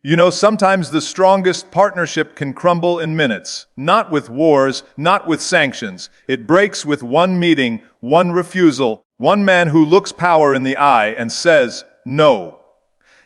You know, sometimes the strongest partnership can crumble in minutes. Not with wars, not with sanctions. It breaks with one meeting, one refusal, one man who looks power in the eye and says, no.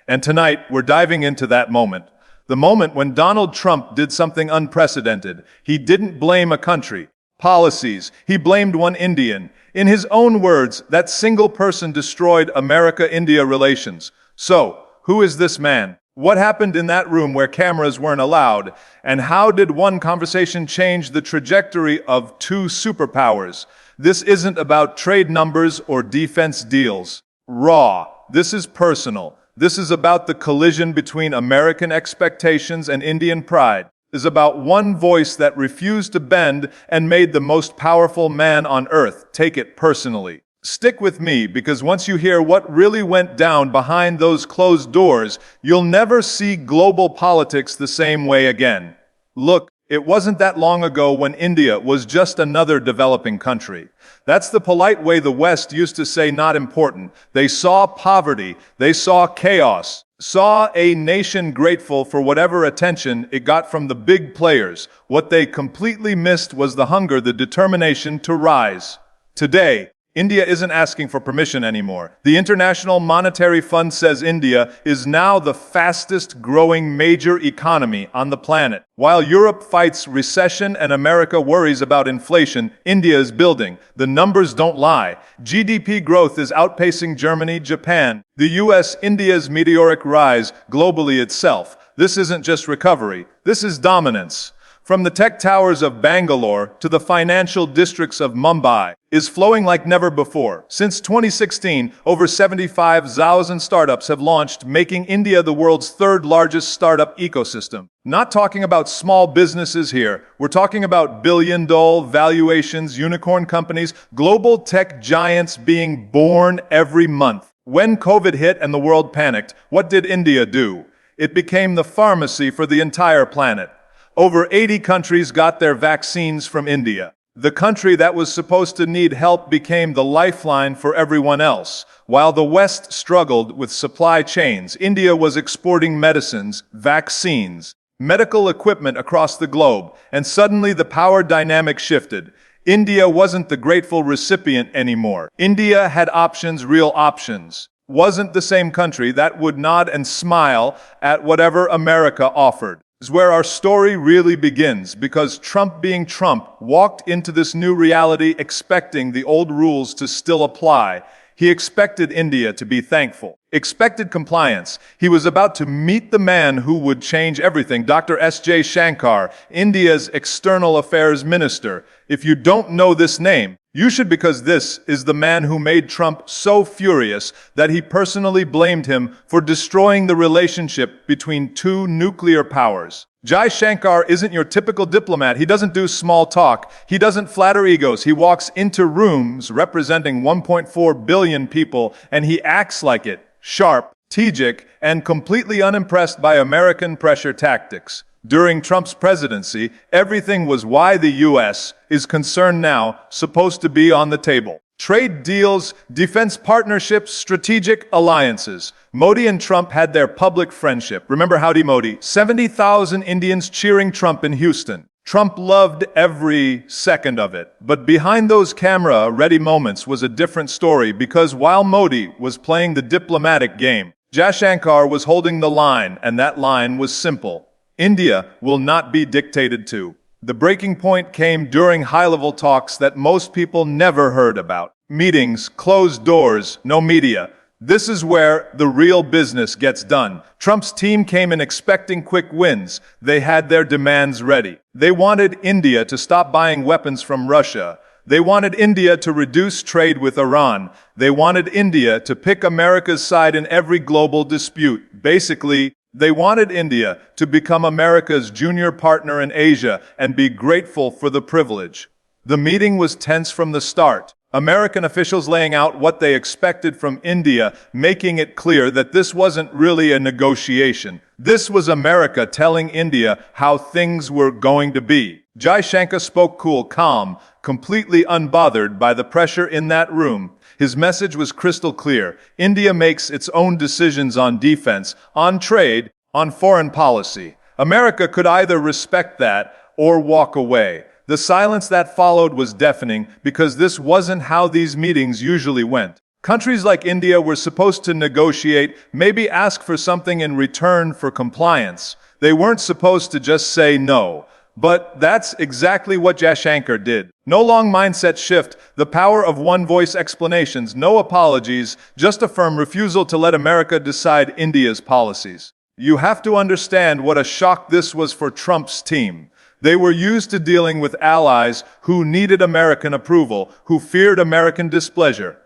And tonight, we're diving into that moment. The moment when Donald Trump did something unprecedented. He didn't blame a country, policies. He blamed one Indian. In his own words, that single person destroyed America-India relations. So, who is this man? What happened in that room where cameras weren't allowed? And how did one conversation change the trajectory of two superpowers? This isn't about trade numbers or defense deals. Raw. This is personal. This is about the collision between American expectations and Indian pride. This is about one voice that refused to bend and made the most powerful man on earth take it personally. Stick with me, because once you hear what really went down behind those closed doors, you'll never see global politics the same way again. Look, it wasn't that long ago when India was just another developing country. That's the polite way the West used to say not important. They saw poverty, they saw chaos, saw a nation grateful for whatever attention it got from the big players. What they completely missed was the hunger, the determination to rise. Today, India isn't asking for permission anymore. The International Monetary Fund says India is now the fastest growing major economy on the planet. While Europe fights recession and America worries about inflation, India is building. The numbers don't lie. GDP growth is outpacing Germany, Japan, the US, India's meteoric rise globally itself. This isn't just recovery. This is dominance. From the tech towers of Bangalore to the financial districts of Mumbai, is flowing like never before. Since 2016, over 75,000 startups have launched, making India the world's third largest startup ecosystem. Not talking about small businesses here. We're talking about billion-dollar valuations, unicorn companies, global tech giants being born every month. When COVID hit and the world panicked, what did India do? It became the pharmacy for the entire planet. Over 80 countries got their vaccines from India. The country that was supposed to need help became the lifeline for everyone else. While the West struggled with supply chains, India was exporting medicines, vaccines, medical equipment across the globe, and suddenly the power dynamic shifted. India wasn't the grateful recipient anymore. India had options, real options. Wasn't the same country that would nod and smile at whatever America offered. Is where our story really begins, because Trump being Trump walked into this new reality expecting the old rules to still apply. He expected India to be thankful, expected compliance. He was about to meet the man who would change everything, Dr. S.J. Shankar, India's External Affairs Minister. If you don't know this name, you should, because this is the man who made Trump so furious that he personally blamed him for destroying the relationship between two nuclear powers. Jai Shankar isn't your typical diplomat. He doesn't do small talk. He doesn't flatter egos. He walks into rooms representing 1.4 billion people, and he acts like it, sharp, strategic, and completely unimpressed by American pressure tactics. During Trump's presidency, everything was why the U.S. is concerned now, supposed to be on the table. Trade deals, defense partnerships, strategic alliances. Modi and Trump had their public friendship. Remember Howdy Modi? 70,000 Indians cheering Trump in Houston. Trump loved every second of it. But behind those camera-ready moments was a different story, because while Modi was playing the diplomatic game, Jai Shankar was holding the line, and that line was simple. India will not be dictated to. The breaking point came during high-level talks that most people never heard about. Meetings, closed doors, no media. This is where the real business gets done. Trump's team came in expecting quick wins. They had their demands ready. They wanted India to stop buying weapons from Russia. They wanted India to reduce trade with Iran. They wanted India to pick America's side in every global dispute. Basically, they wanted India to become America's junior partner in Asia and be grateful for the privilege. The meeting was tense from the start. American officials laying out what they expected from India, making it clear that this wasn't really a negotiation. This was America telling India how things were going to be. Jai Shankar spoke cool, calm, completely unbothered by the pressure in that room. His message was crystal clear. India makes its own decisions on defense, on trade, on foreign policy. America could either respect that or walk away. The silence that followed was deafening because this wasn't how these meetings usually went. Countries like India were supposed to negotiate, maybe ask for something in return for compliance. They weren't supposed to just say no. But that's exactly what Jaishankar did. No long mindset shift, the power of one-voice explanations, no apologies, just a firm refusal to let America decide India's policies. You have to understand what a shock this was for Trump's team. They were used to dealing with allies who needed American approval, who feared American displeasure.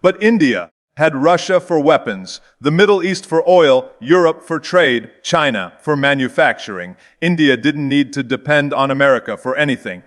But India had Russia for weapons, the Middle East for oil, Europe for trade, China for manufacturing. India didn't need to depend on America for anything,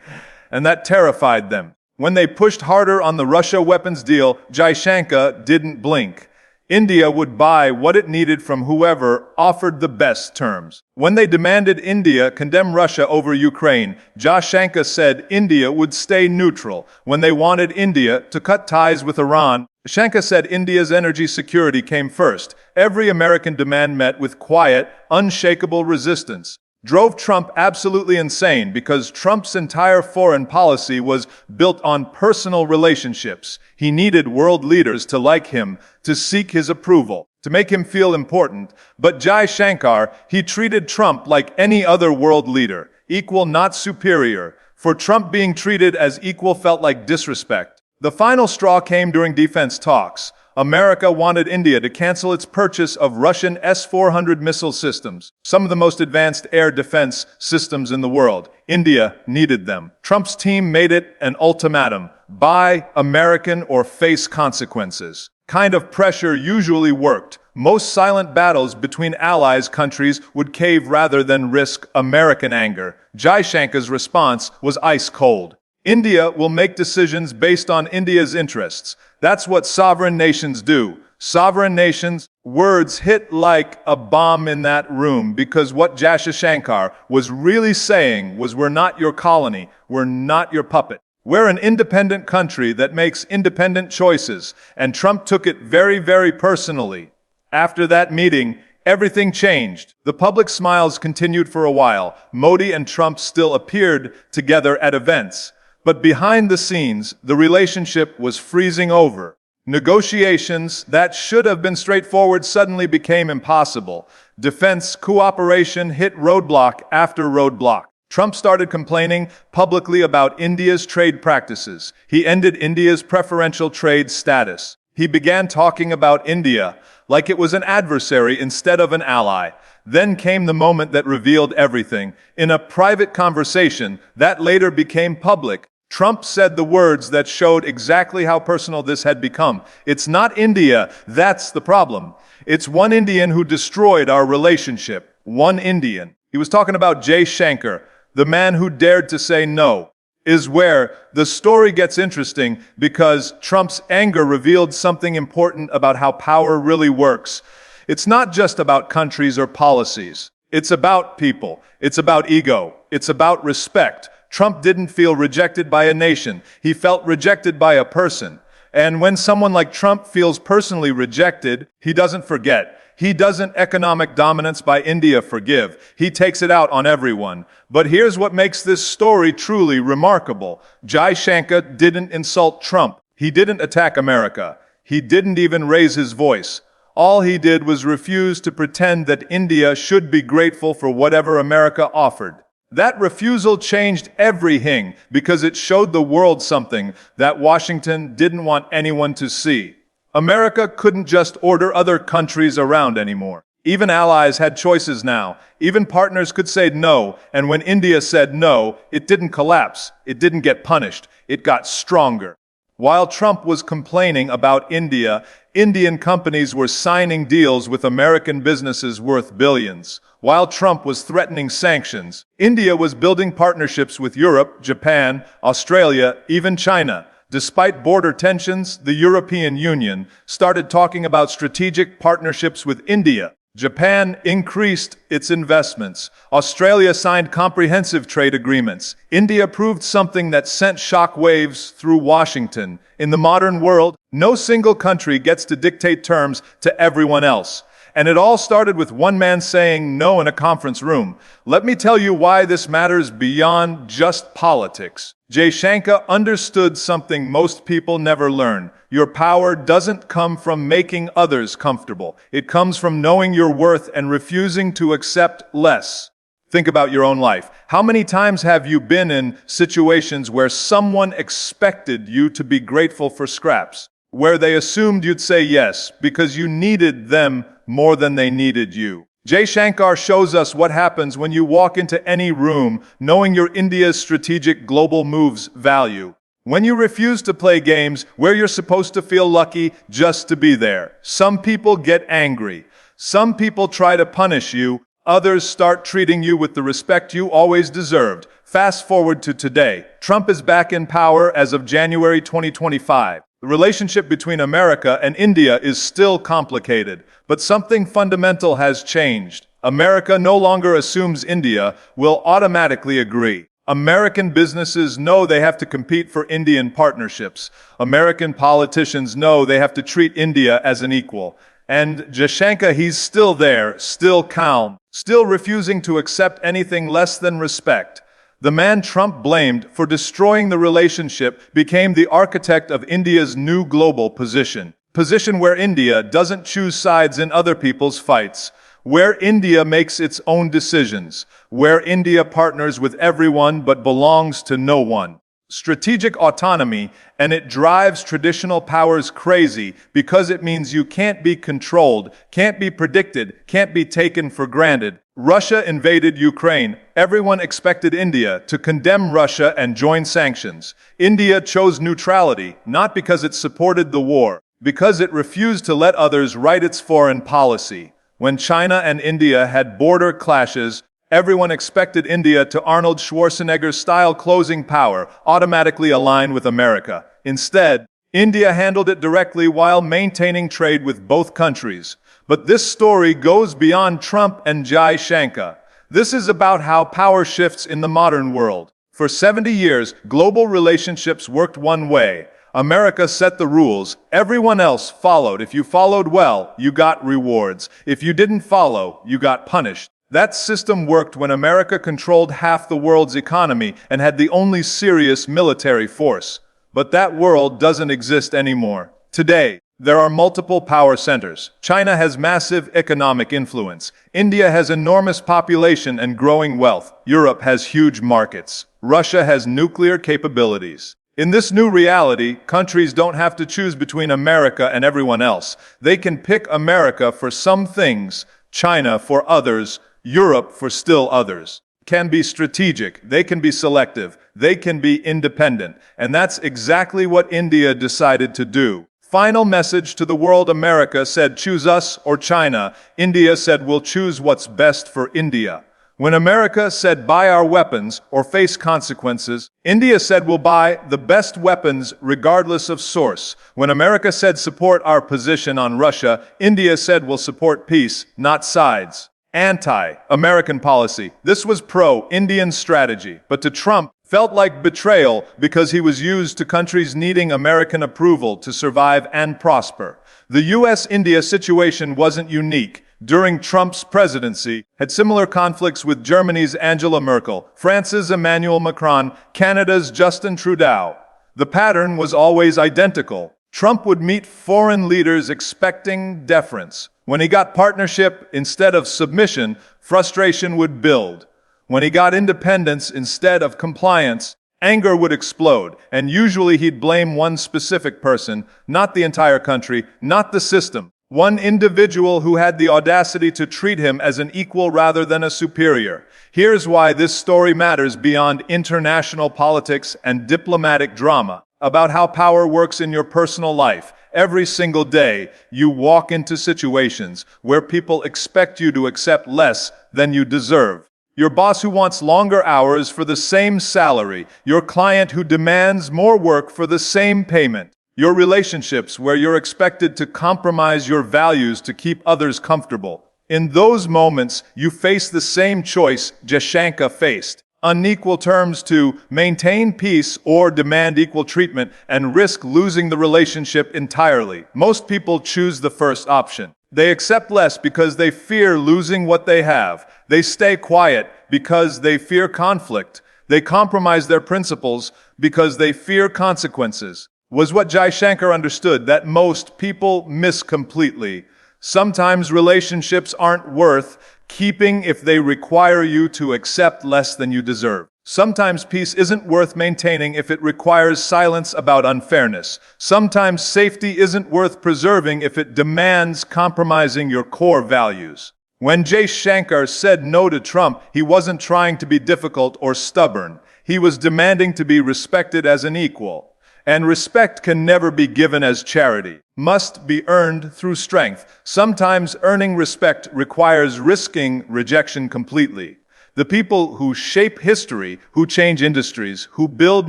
and that terrified them. When they pushed harder on the Russia weapons deal, Jaishankar didn't blink. India would buy what it needed from whoever offered the best terms. When they demanded India condemn Russia over Ukraine, Jaishankar said India would stay neutral. When they wanted India to cut ties with Iran, Jaishankar said India's energy security came first. Every American demand met with quiet, unshakable resistance. Drove Trump absolutely insane because Trump's entire foreign policy was built on personal relationships. He needed world leaders to like him, to seek his approval, to make him feel important. But Jaishankar, he treated Trump like any other world leader, equal, not superior. For Trump, being treated as equal felt like disrespect. The final straw came during defense talks. America wanted India to cancel its purchase of Russian S-400 missile systems, some of the most advanced air defense systems in the world. India needed them. Trump's team made it an ultimatum: buy American or face consequences. Kind of pressure usually worked. Most silent battles between allies countries would cave rather than risk American anger. Jaishankar's response was ice cold. India will make decisions based on India's interests. That's what sovereign nations do. Sovereign nations' words hit like a bomb in that room, because what Jaishankar was really saying was, we're not your colony, we're not your puppet. We're an independent country that makes independent choices, and Trump took it very, very personally. After that meeting, everything changed. The public smiles continued for a while. Modi and Trump still appeared together at events. But behind the scenes, the relationship was freezing over. Negotiations that should have been straightforward suddenly became impossible. Defense cooperation hit roadblock after roadblock. Trump started complaining publicly about India's trade practices. He ended India's preferential trade status. He began talking about India like it was an adversary instead of an ally. Then came the moment that revealed everything. In a private conversation that later became public, Trump said the words that showed exactly how personal this had become. It's not India, that's the problem. It's one Indian who destroyed our relationship. One Indian. He was talking about Jaishankar, the man who dared to say no. Is where the story gets interesting, because Trump's anger revealed something important about how power really works. It's not just about countries or policies. It's about people. It's about ego. It's about respect. Trump didn't feel rejected by a nation. He felt rejected by a person. And when someone like Trump feels personally rejected, he doesn't forget. He doesn't economic dominance by India forgive. He takes it out on everyone. But here's what makes this story truly remarkable. Jaishankar didn't insult Trump. He didn't attack America. He didn't even raise his voice. All he did was refuse to pretend that India should be grateful for whatever America offered. That refusal changed everything, because it showed the world something that Washington didn't want anyone to see. America couldn't just order other countries around anymore. Even allies had choices now. Even partners could say no, and when India said no, it didn't collapse. It didn't get punished. It got stronger. While Trump was complaining about India, Indian companies were signing deals with American businesses worth billions. While Trump was threatening sanctions, India was building partnerships with Europe, Japan, Australia, even China. Despite border tensions, the European Union started talking about strategic partnerships with India. Japan increased its investments. Australia signed comprehensive trade agreements. India proved something that sent shock waves through Washington. In the modern world, no single country gets to dictate terms to everyone else. And it all started with one man saying no in a conference room. Let me tell you why this matters beyond just politics. Jaishankar understood something most people never learn. Your power doesn't come from making others comfortable. It comes from knowing your worth and refusing to accept less. Think about your own life. How many times have you been in situations where someone expected you to be grateful for scraps? Where they assumed you'd say yes because you needed them more than they needed you. Jaishankar shows us what happens when you walk into any room knowing your India's strategic global moves value. When you refuse to play games where you're supposed to feel lucky just to be there. Some people get angry. Some people try to punish you. Others start treating you with the respect you always deserved. Fast forward to today. Trump is back in power as of January 2025. The relationship between America and India is still complicated, but something fundamental has changed. America no longer assumes India will automatically agree. American businesses know they have to compete for Indian partnerships. American politicians know they have to treat India as an equal. And Jaishankar, he's still there, still calm, still refusing to accept anything less than respect. The man Trump blamed for destroying the relationship became the architect of India's new global position. Position where India doesn't choose sides in other people's fights. Where India makes its own decisions. Where India partners with everyone but belongs to no one. Strategic autonomy, and it drives traditional powers crazy because it means you can't be controlled, can't be predicted, can't be taken for granted. Russia invaded Ukraine. Everyone expected India to condemn Russia and join sanctions. India chose neutrality, not because it supported the war, because it refused to let others write its foreign policy. When China and India had border clashes, everyone expected India to Arnold Schwarzenegger style closing power, automatically align with America. Instead, India handled it directly while maintaining trade with both countries. But this story goes beyond Trump and Jaishankar. This is about how power shifts in the modern world. For 70 years, global relationships worked one way. America set the rules. Everyone else followed. If you followed well, you got rewards. If you didn't follow, you got punished. That system worked when America controlled half the world's economy and had the only serious military force. But that world doesn't exist anymore. Today, there are multiple power centers. China has massive economic influence. India has enormous population and growing wealth. Europe has huge markets. Russia has nuclear capabilities. In this new reality, countries don't have to choose between America and everyone else. They can pick America for some things, China for others, Europe for still others. Can be strategic, they can be selective, they can be independent. And that's exactly what India decided to do. Final message to the world. America said choose us or China. India said we'll choose what's best for India. When America said buy our weapons or face consequences, India said we'll buy the best weapons regardless of source. When America said support our position on Russia, India said we'll support peace, not sides. Anti-American policy. This was pro-Indian strategy, but to Trump, felt like betrayal because he was used to countries needing American approval to survive and prosper. The US-India situation wasn't unique. During Trump's presidency, had similar conflicts with Germany's Angela Merkel, France's Emmanuel Macron, Canada's Justin Trudeau. The pattern was always identical. Trump would meet foreign leaders expecting deference. When he got partnership instead of submission, frustration would build. When he got independence instead of compliance, anger would explode, and usually he'd blame one specific person, not the entire country, not the system. One individual who had the audacity to treat him as an equal rather than a superior. Here's why this story matters beyond international politics and diplomatic drama, about how power works in your personal life. Every single day, you walk into situations where people expect you to accept less than you deserve. Your boss who wants longer hours for the same salary. Your client who demands more work for the same payment. Your relationships where you're expected to compromise your values to keep others comfortable. In those moments, you face the same choice Jaishankar faced. Unequal terms to maintain peace or demand equal treatment and risk losing the relationship entirely. Most people choose the first option. They accept less because they fear losing what they have. They stay quiet because they fear conflict. They compromise their principles because they fear consequences. Was what Jai Shankar understood that most people miss completely. Sometimes relationships aren't worth keeping if they require you to accept less than you deserve. Sometimes peace isn't worth maintaining if it requires silence about unfairness. Sometimes safety isn't worth preserving if it demands compromising your core values. When Jai Shankar said no to Trump, he wasn't trying to be difficult or stubborn. He was demanding to be respected as an equal. And respect can never be given as charity, must be earned through strength. Sometimes earning respect requires risking rejection completely. The people who shape history, who change industries, who build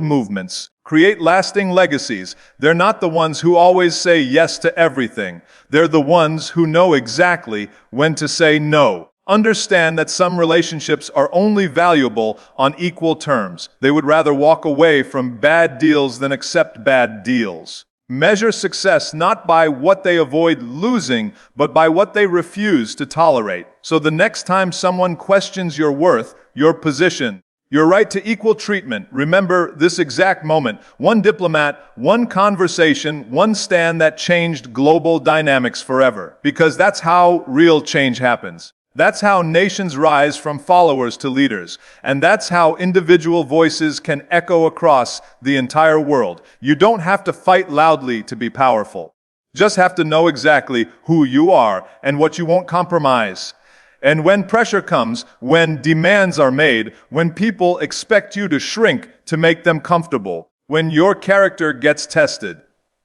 movements, create lasting legacies, they're not the ones who always say yes to everything. They're the ones who know exactly when to say no. Understand that some relationships are only valuable on equal terms. They would rather walk away from bad deals than accept bad deals. Measure success not by what they avoid losing, but by what they refuse to tolerate. So the next time someone questions your worth, your position, your right to equal treatment, remember this exact moment. One diplomat, one conversation, one stand that changed global dynamics forever. Because that's how real change happens. That's how nations rise from followers to leaders. And that's how individual voices can echo across the entire world. You don't have to fight loudly to be powerful. Just have to know exactly who you are and what you won't compromise. And when pressure comes, when demands are made, when people expect you to shrink to make them comfortable, when your character gets tested,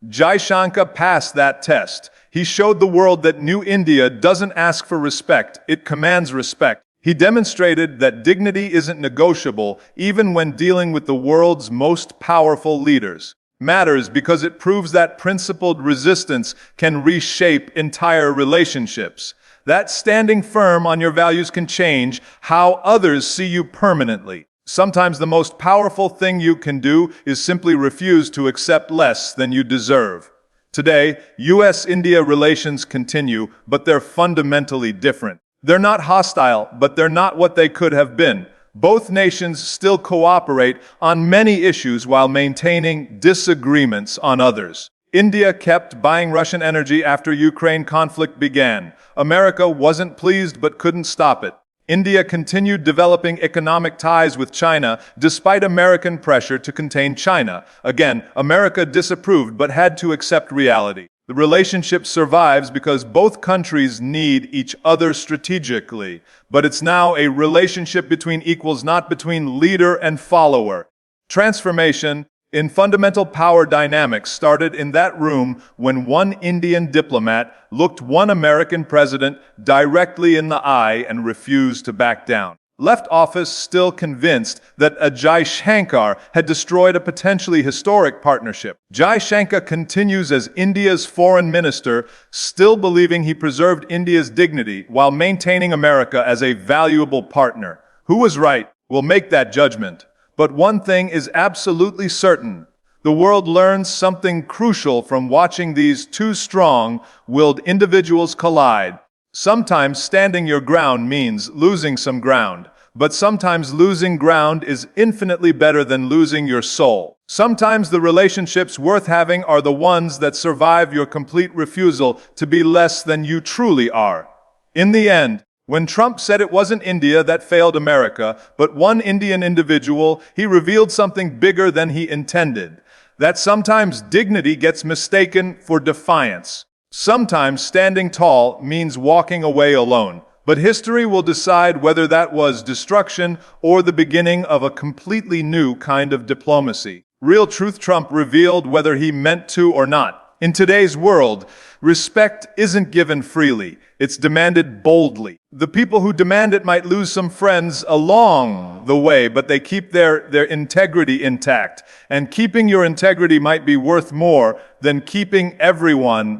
Jai Shankar passed that test. He showed the world that New India doesn't ask for respect, it commands respect. He demonstrated that dignity isn't negotiable even when dealing with the world's most powerful leaders. Matters because it proves that principled resistance can reshape entire relationships. That standing firm on your values can change how others see you permanently. Sometimes the most powerful thing you can do is simply refuse to accept less than you deserve. Today, U.S.-India relations continue, but they're fundamentally different. They're not hostile, but they're not what they could have been. Both nations still cooperate on many issues while maintaining disagreements on others. India kept buying Russian energy after Ukraine conflict began. America wasn't pleased but couldn't stop it. India continued developing economic ties with China despite American pressure to contain China. Again, America disapproved but had to accept reality. The relationship survives because both countries need each other strategically. But it's now a relationship between equals, not between leader and follower. Transformation in fundamental power dynamics started in that room when one Indian diplomat looked one American president directly in the eye and refused to back down. Left office still convinced that a Jai Shankar had destroyed a potentially historic partnership. Jai Shankar continues as India's foreign minister, still believing he preserved India's dignity while maintaining America as a valuable partner. Who was right? We'll make that judgment. But one thing is absolutely certain. The world learns something crucial from watching these two strong-willed individuals collide. Sometimes standing your ground means losing some ground, but sometimes losing ground is infinitely better than losing your soul. Sometimes the relationships worth having are the ones that survive your complete refusal to be less than you truly are. In the end, when Trump said it wasn't India that failed America, but one Indian individual, he revealed something bigger than he intended. That sometimes dignity gets mistaken for defiance. Sometimes standing tall means walking away alone. But history will decide whether that was destruction or the beginning of a completely new kind of diplomacy. Real truth Trump revealed whether he meant to or not. In today's world, respect isn't given freely. It's demanded boldly. The people who demand it might lose some friends along the way, but they keep their integrity intact. And keeping your integrity might be worth more than keeping everyone